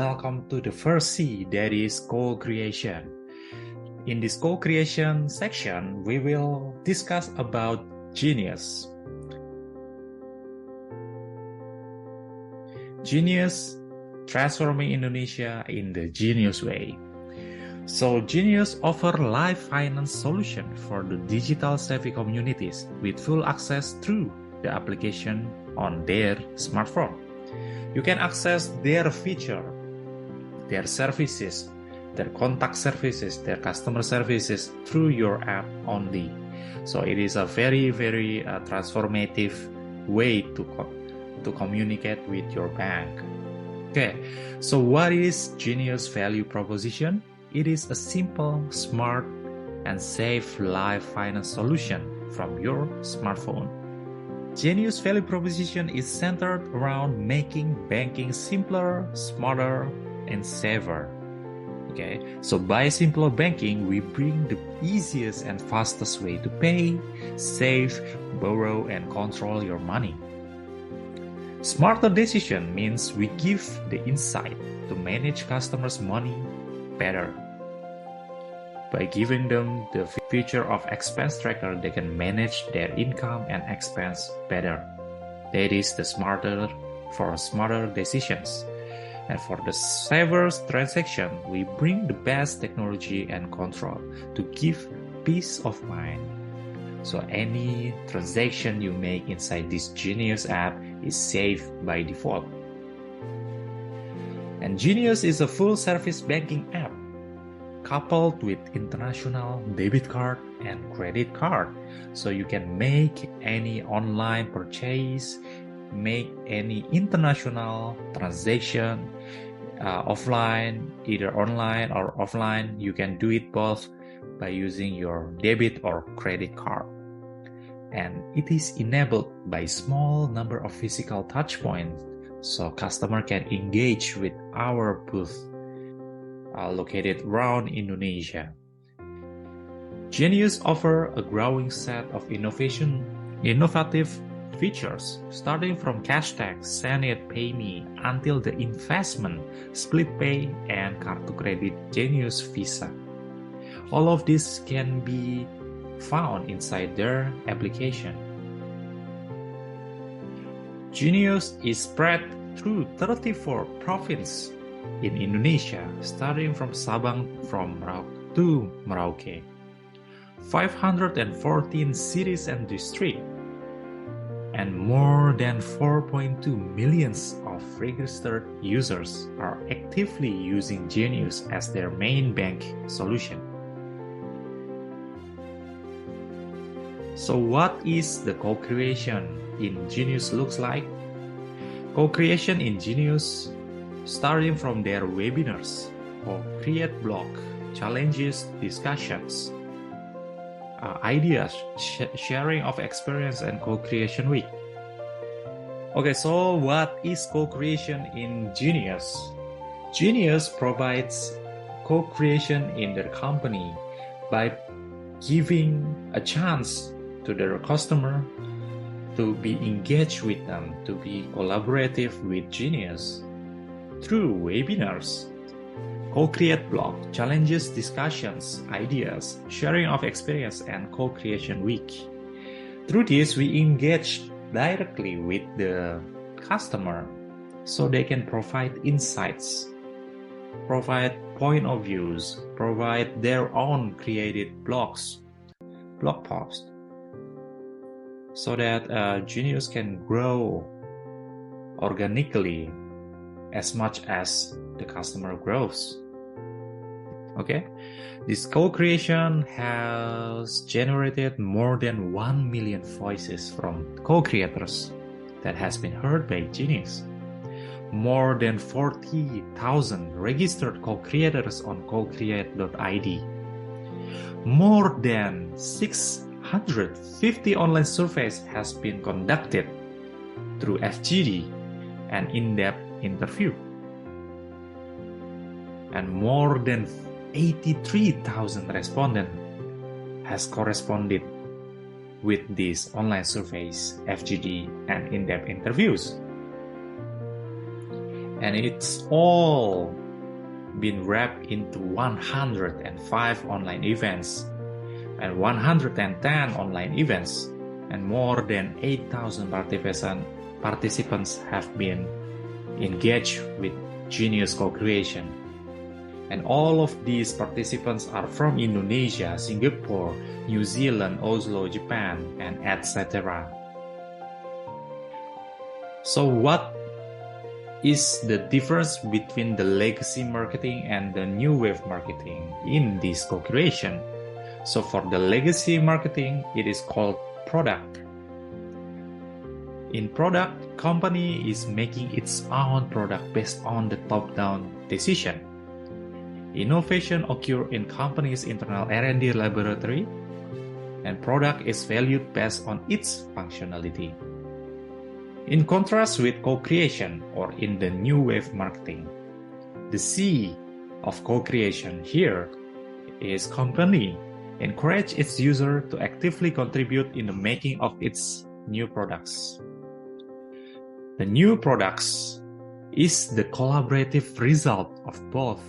welcome to the first C, that is co-creation. In this co-creation section, we will discuss about genius. Genius transforming Indonesia in the genius way. So Genius offer live finance solution for the digital savvy communities with full access through the application on their smartphone. You can access their feature, their services, their contact services, their customer services through your app only. So it is a very transformative way to communicate with your bank. Okay, so what is Genius value proposition? It is a simple, smart, and safe live finance solution from your smartphone. Genius value proposition is centered around making banking simpler, smarter, and safer. Okay, so by simpler banking, we bring the easiest and fastest way to pay, save, borrow, and control your money. Smarter decision means we give the insight to manage customers' money better. By giving them the feature of expense tracker, they can manage their income and expense better. That is the smarter decisions. And for the saver transaction, we bring the best technology and control to give peace of mind. So any transaction you make inside this Genius app is safe by default. And Genius is a full-service banking app coupled with international debit card and credit card. So you can make any online purchase, make any international transaction offline, either online or offline. You can do it both by using your debit or credit card. And it is enabled by small number of physical touch points, so customer can engage with our booth located around Indonesia. Genius offer a growing set of innovative features, starting from cash tag, Send It, Pay Me, until the investment, split pay, and card to credit Genius Visa. All of this can be found inside their application. Genius is spread through 34 provinces in Indonesia, starting from Sabang to Merauke, 514 cities and districts, and more than 4.2 million of registered users are actively using Genius as their main bank solution. So what is the co-creation in Genius looks like? Co-creation in Genius, starting from their webinars or create blog, challenges, discussions, ideas, sharing of experience, and co-creation week. Okay, so what is co-creation in Genius? Genius provides co-creation in their company by giving a chance to their customer to be engaged with them, to be collaborative with Genius through webinars, co-create blog, challenges, discussions, ideas, sharing of experience, and co-creation week. Through this, we engage directly with the customer so they can provide insights, provide point of views, provide their own created blog posts, so that Genius can grow organically as much as the customer grows. Okay, this co-creation has generated more than 1 million voices from co-creators that has been heard by Genius. More than 40,000 registered co-creators on co-create.id. More than 650 online surveys has been conducted through FGD and in-depth interview. And more than 83,000 respondents has corresponded with these online surveys, FGD, and in-depth interviews. and it's all been wrapped into 105 online events and 110 online events, and more than 8,000 participants have been engaged with Genius co-creation. And all of these participants are from Indonesia, Singapore, New Zealand, Oslo, Japan, and etc. So what is the difference between the legacy marketing and the new wave marketing in this co-creation? So for the legacy marketing, it is called product. In product, company is making its own product based on the top-down decision. Innovation occurs in company's internal R&D laboratory, and product is valued based on its functionality. In contrast with co-creation or in the new wave marketing, the C of co-creation here is company encourage its user to actively contribute in the making of its new products. The new products is the collaborative result of both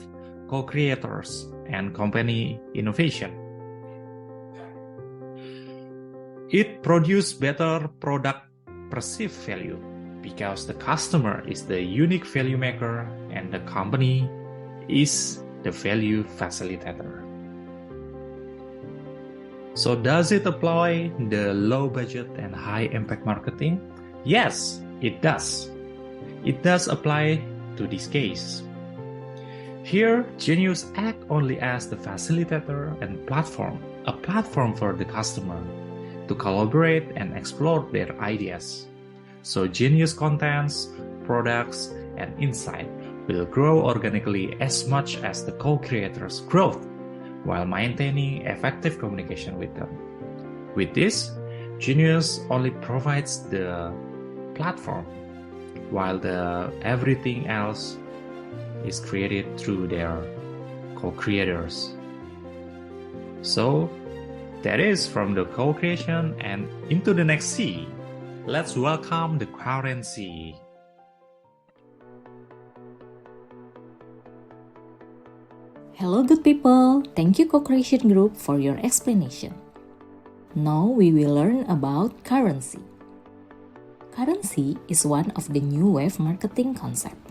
co-creators and company innovation. It produces better product perceived value because the customer is the unique value maker and the company is the value facilitator. So does it apply the low budget and high impact marketing? Yes, it does. It does apply to this case. Here, Genius acts only as the facilitator and platform, a platform for the customer to collaborate and explore their ideas. So Genius contents, products, and insight will grow organically as much as the co-creators' growth while maintaining effective communication with them. With this, Genius only provides the platform while everything else is created through their co-creators. So that is from the co-creation and into the next C. Let's welcome the current C. Hello good people, thank you co-creation group for your explanation. Now we will learn about currency. Currency is one of the new wave marketing concept.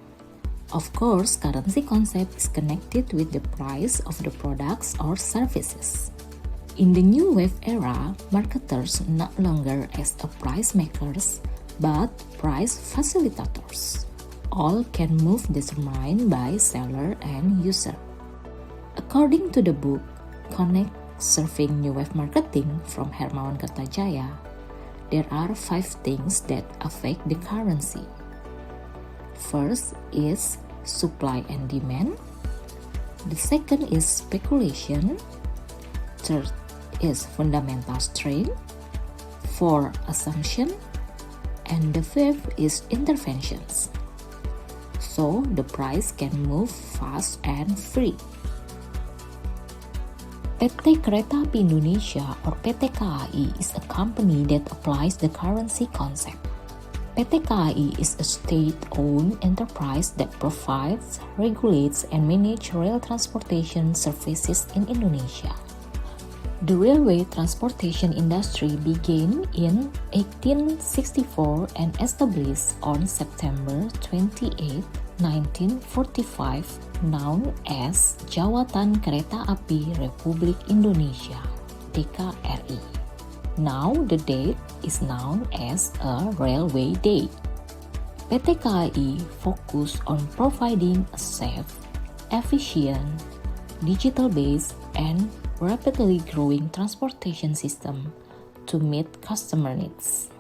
Of course, currency concept is connected with the price of the products or services. In the new wave era, marketers no longer as a price makers, but price facilitators. All can move determined by seller and user. According to the book Connect Serving New Wave Marketing from Hermawan Kertajaya, there are 5 things that affect the currency. First is supply and demand. The second is speculation. Third is fundamental strength. 4, assumption. And the 5th is interventions. So the price can move fast and free. PT Kereta Api Indonesia or PT KAI is a company that applies the currency concept. PT KAI is a state-owned enterprise that provides, regulates, and manages rail transportation services in Indonesia. The railway transportation industry began in 1864 and established on September 28, 1945, known as Jawatan Kereta Api Republik Indonesia (JKRI). Now the date is known as a Railway Day. PT KAI focus on providing a safe, efficient, digital-based, and rapidly growing transportation system to meet customer needs.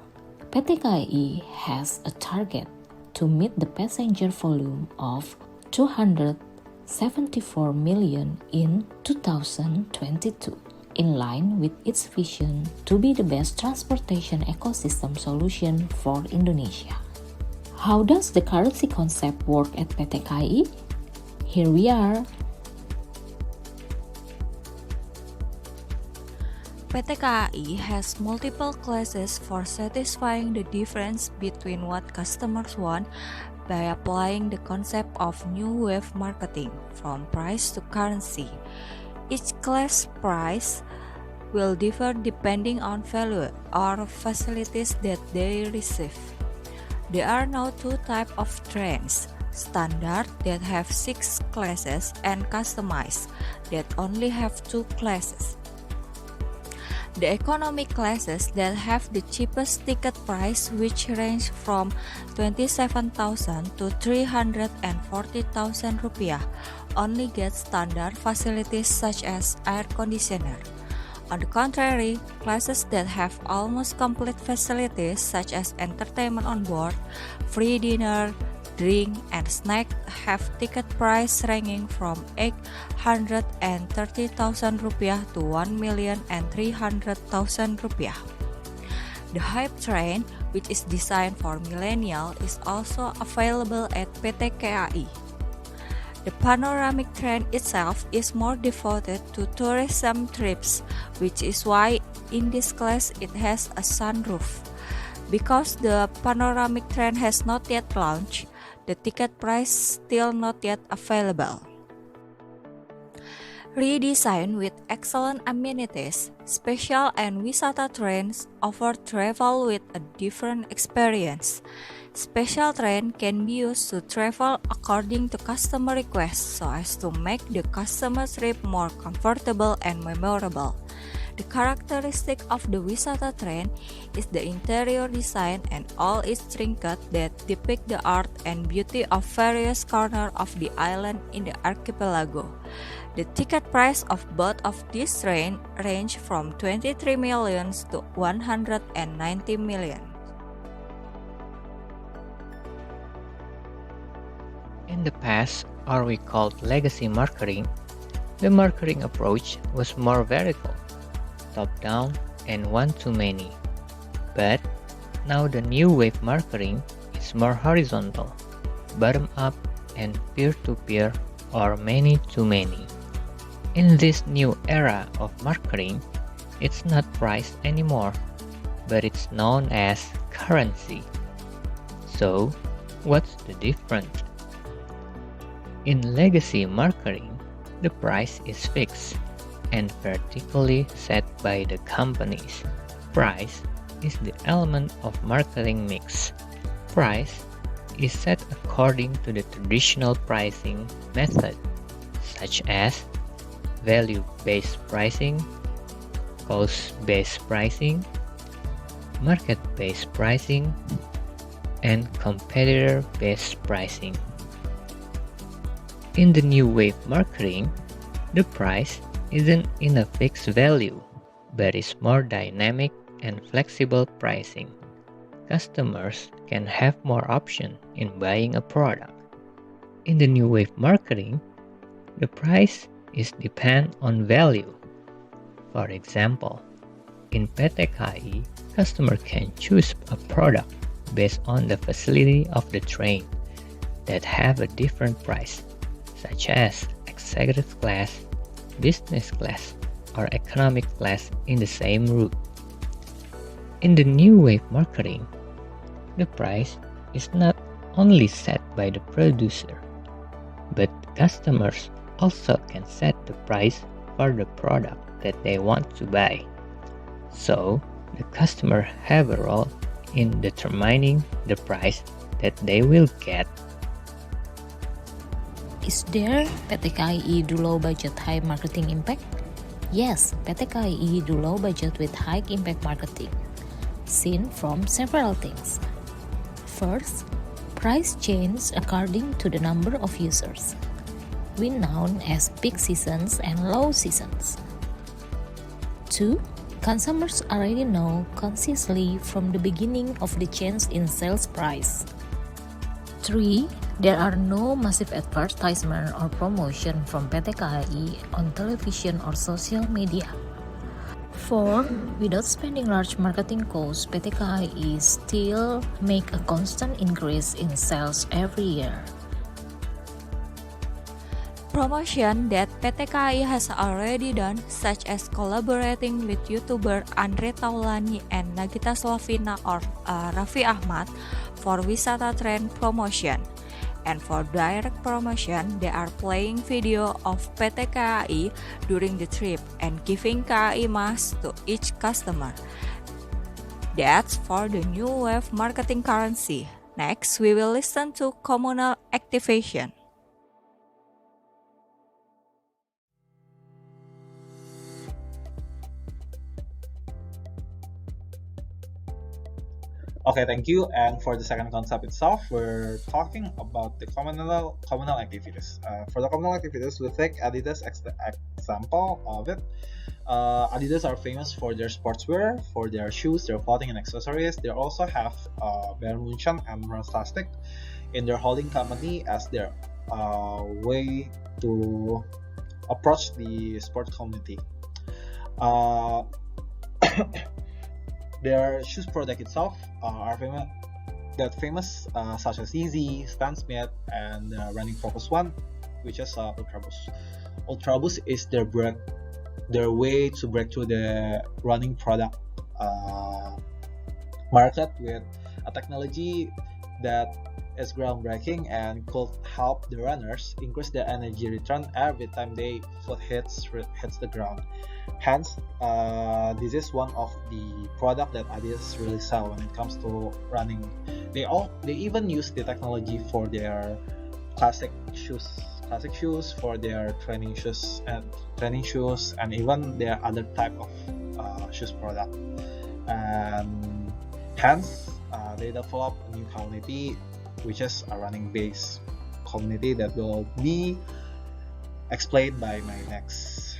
PT KAI has a target to meet the passenger volume of 274 million in 2022, in line with its vision to be the best transportation ecosystem solution for Indonesia. How does the currency concept work at PT KAI? Here we are. PT KAI has multiple classes for satisfying the difference between what customers want by applying the concept of new wave marketing from price to currency. Each class price will differ depending on value or facilities that they receive. There are now two types of trains: standard that have 6 classes and customized that only have 2 classes. The economy classes that have the cheapest ticket price, which range from 27,000 to 340,000 rupiah, only get standard facilities such as air conditioner. On the contrary, classes that have almost complete facilities such as entertainment on board, free dinner, drink, and snack have ticket price ranging from 830,000 rupiah to 1,300,000 rupiah. The Hype train, which is designed for millennial, is also available at PT KAI. The panoramic train itself is more devoted to tourism trips, which is why in this class it has a sunroof. Because the panoramic train has not yet launched, the ticket price still not yet available. Redesigned with excellent amenities, special and wisata trains offer travel with a different experience. Special train can be used to travel according to customer requests so as to make the customer trip more comfortable and memorable. The characteristic of the wisata train is the interior design and all its trinkets that depict the art and beauty of various corners of the island in the archipelago. The ticket price of both of these trains range from 23 million to 190 million. In the past, or we called legacy marketing, the marketing approach was more vertical, top-down, and one-to-many. But now the new wave marketing is more horizontal, bottom-up, and peer-to-peer or many-to-many. In this new era of marketing, it's not price anymore, but it's known as currency. So, what's the difference? In legacy marketing, the price is fixed and vertically set by the companies. Price is the element of marketing mix. Price is set according to the traditional pricing method, such as value-based pricing, cost-based pricing, market-based pricing, and competitor-based pricing. In the new wave marketing, the price isn't in a fixed value, but is more dynamic and flexible pricing. Customers can have more options in buying a product. In the new wave marketing, the price is depend on value. For example, in PT KAI, customer can choose a product based on the facility of the train that have a different price, such as executive class, business class, or economic class in the same route. In the new wave marketing, the price is not only set by the producer, but customers also can set the price for the product that they want to buy. So, the customer have a role in determining the price that they will get. Is there PT KAI do low budget high marketing impact? Yes, PT KAI do low budget with high impact marketing, seen from several things. First, price change according to the number of users, we known as peak seasons and low seasons. 2. Consumers already know consciously from the beginning of the change in sales price. 3. There are no massive advertisement or promotion from PT KAI on television or social media. 4. Without spending large marketing costs, PT KAI still make a constant increase in sales every year. Promotion that PT KAI has already done, such as collaborating with YouTuber Andre Taulani and Nagita Slavina or Raffi Ahmad for wisata trend promotion. And for direct promotion, they are playing video of PT KAI during the trip and giving KAI masks to each customer. That's for the new wave marketing currency. Next, we will listen to communal activation. Okay, thank you. And for the second concept itself, we're talking about the communal activities. For the communal activities, we take Adidas example of it. Adidas are famous for their sportswear, for their shoes, their clothing and accessories. They also have Bayern Munchen and Mustaqim in their holding company as their way to approach the sport community. Their shoes product itself are famous such as Easy, Stan Smith, and running focus one, which is Ultra Boost. Ultra Boost is their way to break through the running product market with a technology that is groundbreaking and could help the runners increase their energy return every time their foot hits the ground. Hence, this is one of the product that Adidas really sell when it comes to running. They even use the technology for their classic shoes, for their training shoes, and even their other type of shoes product. And hence, they develop a new community, which is a running based community that will be explained by my next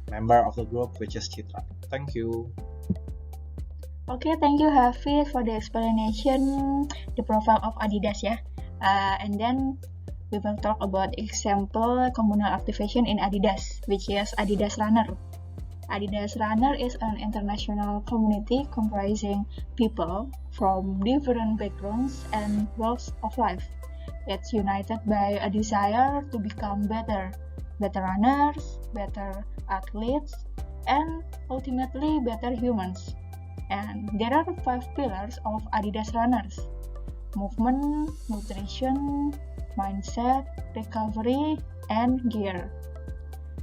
member of the group, which is Citra. Thank you. Okay, thank you Hafiz for the explanation, the profile of Adidas ya. And then we will talk about example communal activation in Adidas, which is Adidas Runner. Adidas Runner is an international community comprising people from different backgrounds and walks of life. It's united by a desire to become better runners, better athletes, and ultimately better humans. And there are 5 pillars of Adidas Runners: movement, nutrition, mindset, recovery, and gear.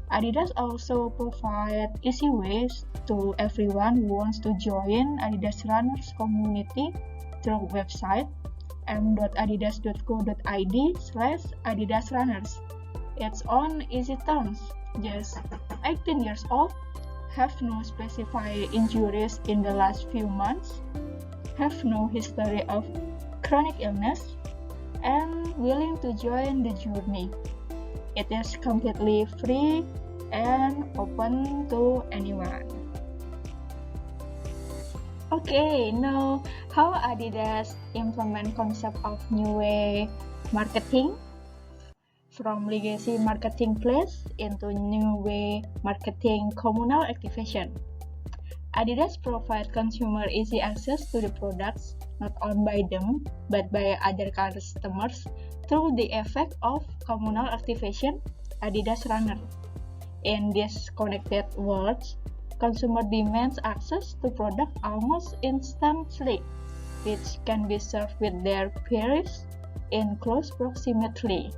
Adidas also provide easy ways to everyone who wants to join Adidas Runners community through website m.adidas.co.id/adidasrunners. It's on easy terms, just 18 years old, have no specified injuries in the last few months, have no history of chronic illness, and willing to join the journey. It is completely free and open to anyone. Okay, now how Adidas implement concept of new way marketing from legacy marketing place into new way marketing communal activation. Adidas provide consumer easy access to the products not owned by them but by other customers through the effect of communal activation Adidas Runner. In this connected world, consumer demands access to product almost instantly, which can be served with their peers in close proximity.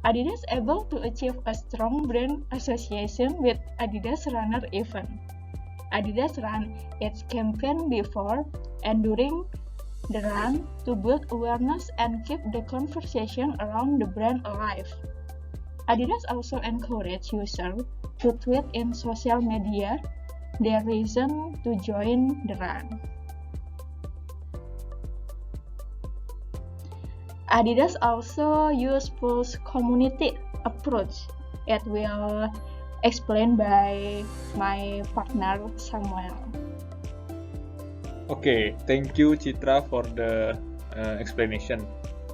Adidas able to achieve a strong brand association with Adidas Runner event. Adidas run its campaign before and during the run to build awareness and keep the conversation around the brand alive. Adidas also encourage users to tweet in social media their reason to join the run. Adidas also use pulse community approach. It will explained by my partner Samuel. Okay, thank you Citra for the explanation.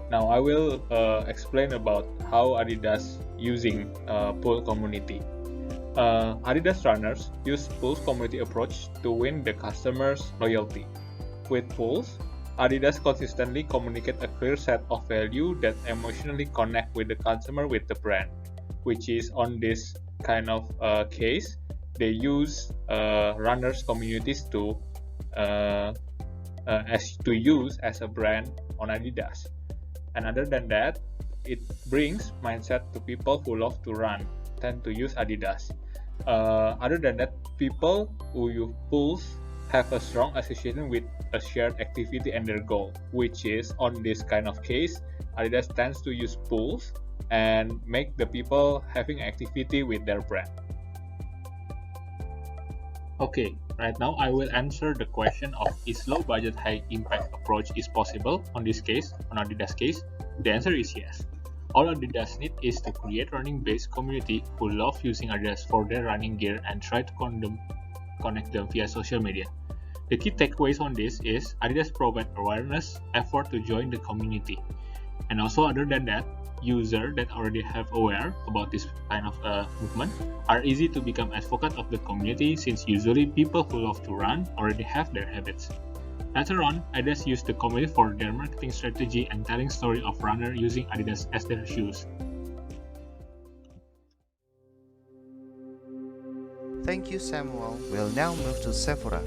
Now I will explain about how Adidas using pull community. Adidas runners use pulse community approach to win the customers' loyalty. With pulse, Adidas consistently communicate a clear set of value that emotionally connect with the consumer with the brand, which is on this kind of case, they use runners communities to use as a brand on Adidas. And other than that, it brings mindset to people who love to run, tend to use Adidas. Other than that, people who use pools have a strong association with a shared activity and their goal, which is, on this kind of case, Adidas tends to use pools and make the people having activity with their brand. Okay, right now I will answer the question of is low budget high impact approach is possible on this case, on Adidas case. The answer is yes. All Adidas need is to create running-based community who love using Adidas for their running gear and try to connect them via social media. The key takeaways on this is Adidas provide awareness, effort to join the community. And also other than that, users that already have aware about this kind of movement are easy to become advocate of the community, since usually people who love to run already have their habits. Later on, Adidas used the community for their marketing strategy and telling story of runner using Adidas as their shoes. Thank you, Samuel. We'll now move to Sephora.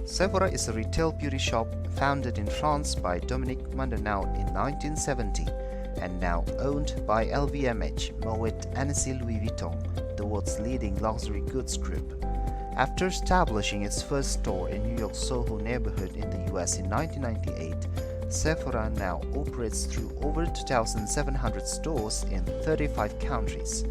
Sephora is a retail beauty shop founded in France by Dominique Mandenau in 1970 and now owned by LVMH, Moet Hennessy Louis Vuitton, the world's leading luxury goods group. After establishing its first store in New York's Soho neighborhood in the US in 1998, Sephora now operates through over 2,700 stores in 35 countries.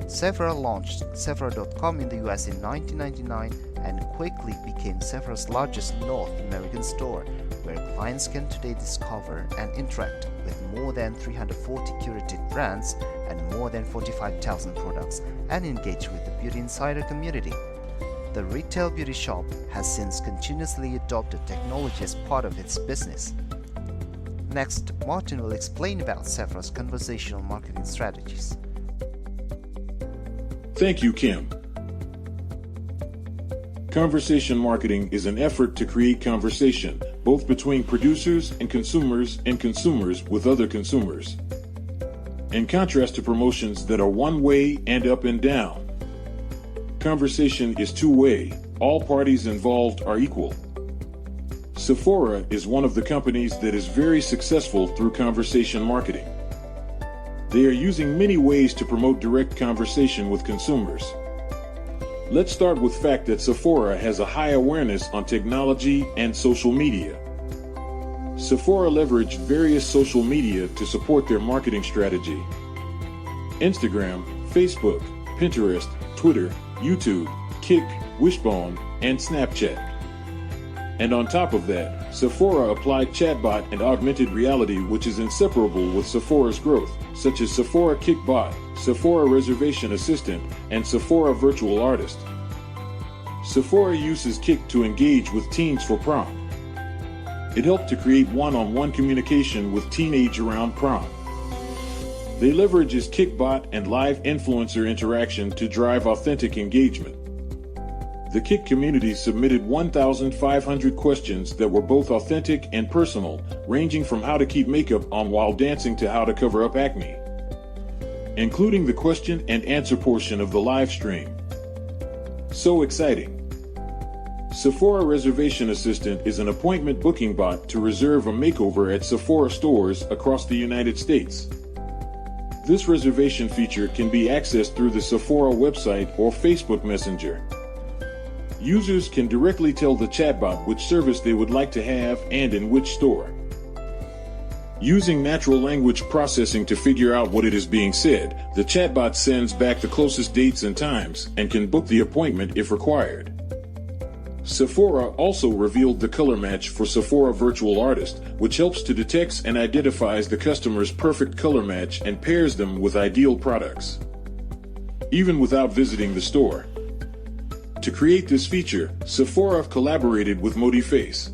Sephora launched Sephora.com in the US in 1999 and quickly became Sephora's largest North American store, where clients can today discover and interact with more than 340 curated brands and more than 45,000 products and engage with the Beauty Insider community. The retail beauty shop has since continuously adopted technology as part of its business. Next, Martin will explain about Sephora's conversational marketing strategies. Thank you, Kim. Conversation marketing is an effort to create conversation, both between producers and consumers with other consumers. In contrast to promotions that are one-way and up and down, conversation is two-way. All parties involved are equal. Sephora is one of the companies that is very successful through conversation marketing. They are using many ways to promote direct conversation with consumers. Let's start with the fact that Sephora has a high awareness on technology and social media. Sephora leveraged various social media to support their marketing strategy. Instagram, Facebook, Pinterest, Twitter, YouTube, Kik, Wishbone, and Snapchat. And on top of that, Sephora applied chatbot and augmented reality, which is inseparable with Sephora's growth, such as Sephora Kickbot, Sephora Reservation Assistant, and Sephora Virtual Artist. Sephora uses Kik to engage with teens for prom. It helped to create one-on-one communication with teenagers around prom. They leverage its Kickbot and live influencer interaction to drive authentic engagement. The Kik community submitted 1,500 questions that were both authentic and personal, ranging from how to keep makeup on while dancing to how to cover up acne, including the question and answer portion of the live stream. So exciting! Sephora Reservation Assistant is an appointment booking bot to reserve a makeover at Sephora stores across the United States. This reservation feature can be accessed through the Sephora website or Facebook Messenger. Users can directly tell the chatbot which service they would like to have and in which store. Using natural language processing to figure out what it is being said, the chatbot sends back the closest dates and times and can book the appointment if required. Sephora also revealed the color match for Sephora Virtual Artist, which helps to detect and identifies the customer's perfect color match and pairs them with ideal products, even without visiting the store. To create this feature, Sephora collaborated with Modiface.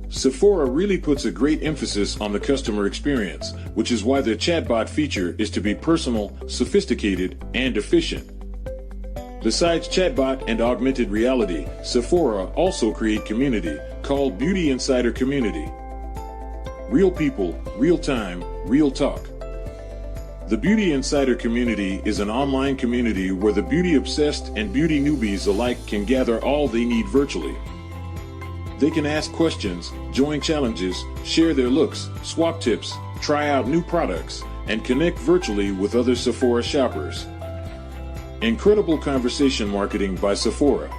Sephora really puts a great emphasis on the customer experience, which is why the chatbot feature is to be personal, sophisticated, and efficient. Besides chatbot and augmented reality, Sephora also create community called Beauty Insider Community. Real people, real time, real talk. The Beauty Insider community is an online community where the beauty-obsessed and beauty newbies alike can gather all they need virtually. They can ask questions, join challenges, share their looks, swap tips, try out new products, and connect virtually with other Sephora shoppers. Incredible conversation marketing by Sephora.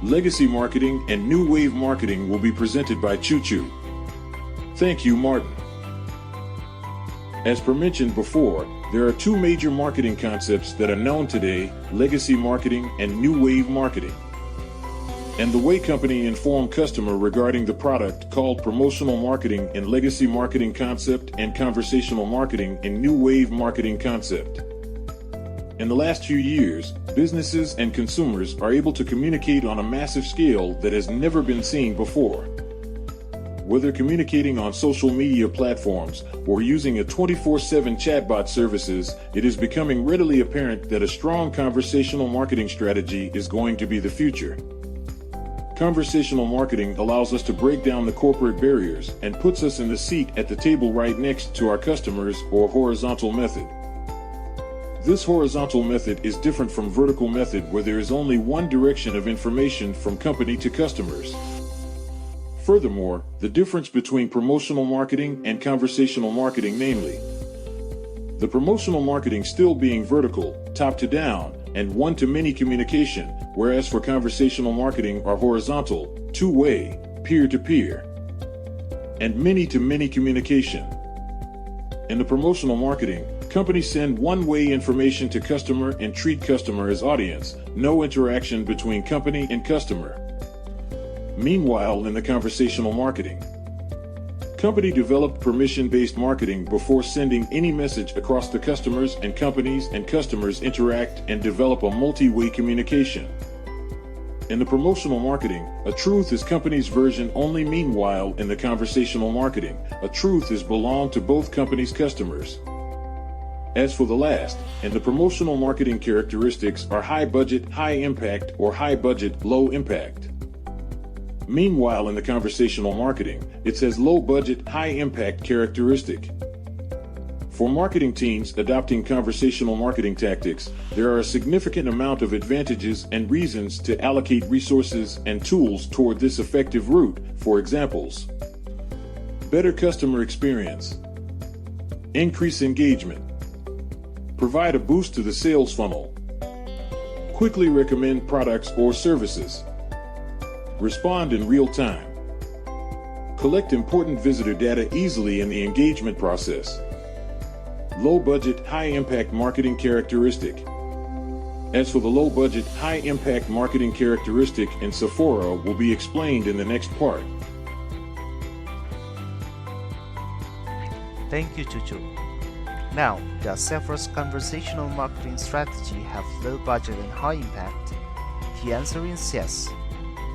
Legacy marketing and new wave marketing will be presented by Cucu. Thank you, Martin. As per mentioned before, there are two major marketing concepts that are known today: legacy marketing and new wave marketing. And the way company inform customer regarding the product called promotional marketing in legacy marketing concept and conversational marketing in new wave marketing concept. In the last few years, businesses and consumers are able to communicate on a massive scale that has never been seen before. Whether communicating on social media platforms or using a 24/7 chatbot services, it is becoming readily apparent that a strong conversational marketing strategy is going to be the future. Conversational marketing allows us to break down the corporate barriers and puts us in the seat at the table right next to our customers, or horizontal method. This horizontal method is different from vertical method, where there is only one direction of information from company to customers. Furthermore, the difference between promotional marketing and conversational marketing, namely, the promotional marketing still being vertical, top to down, and one-to-many communication, whereas for conversational marketing are horizontal, two-way, peer-to-peer, and many-to-many communication. In the promotional marketing, companies send one-way information to customer and treat customer as audience, no interaction between company and customer. Meanwhile, in the conversational marketing, company developed permission-based marketing before sending any message across the customers, and companies and customers interact and develop a multi-way communication. In the promotional marketing, a truth is company's version only. Meanwhile, in the conversational marketing, a truth is belong to both companies' customers. As for the last, in the promotional marketing, characteristics are high budget, high impact, or high budget, low impact. Meanwhile, in the conversational marketing, it says low budget, high impact characteristic. For marketing teams adopting conversational marketing tactics, there are a significant amount of advantages and reasons to allocate resources and tools toward this effective route. For examples: better customer experience, increase engagement, provide a boost to the sales funnel, quickly recommend products or services, respond in real time, collect important visitor data easily in the engagement process. Low budget, high impact marketing characteristic. As for the low budget, high impact marketing characteristic in Sephora will be explained in the next part. Thank you, Cucu. Now, does Sephora's conversational marketing strategy have low budget and high impact? The answer is yes.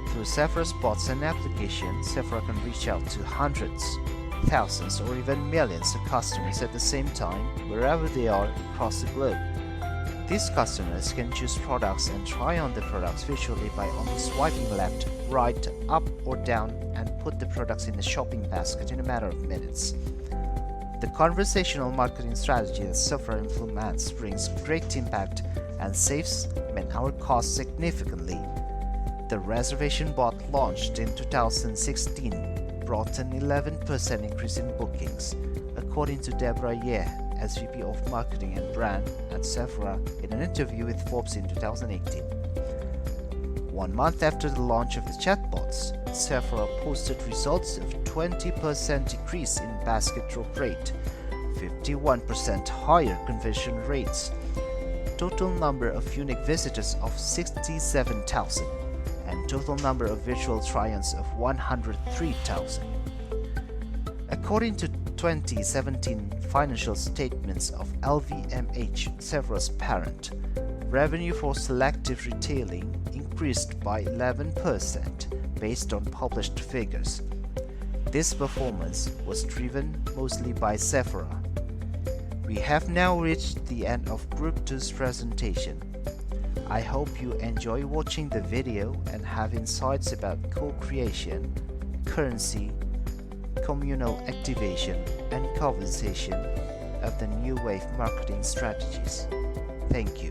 Through Sephora's bots and applications, Sephora can reach out to hundreds, thousands, or even millions of customers at the same time, wherever they are across the globe. These customers can choose products and try on the products visually by only swiping left, right, up, or down, and put the products in the shopping basket in a matter of minutes. The conversational marketing strategy that Sephora implements brings great impact and saves man-hour costs significantly. The reservation bot, launched in 2016, brought an 11% increase in bookings, according to Deborah Ye, SVP of Marketing and Brand at Sephora, in an interview with Forbes in 2018. 1 month after the launch of the chatbots, Sephora posted results of 20% decrease in basket drop rate, 51% higher conversion rates, total number of unique visitors of 67,000, and total number of virtual try-ons of 103,000. According to 2017 financial statements of LVMH, Sephora's parent, revenue for selective retailing increased by 11% based on published figures. This performance was driven mostly by Sephora. We have now reached the end of Group 2's presentation. I hope you enjoy watching the video and have insights about co-creation, currency, communal activation, and conversation of the new wave marketing strategies. Thank you.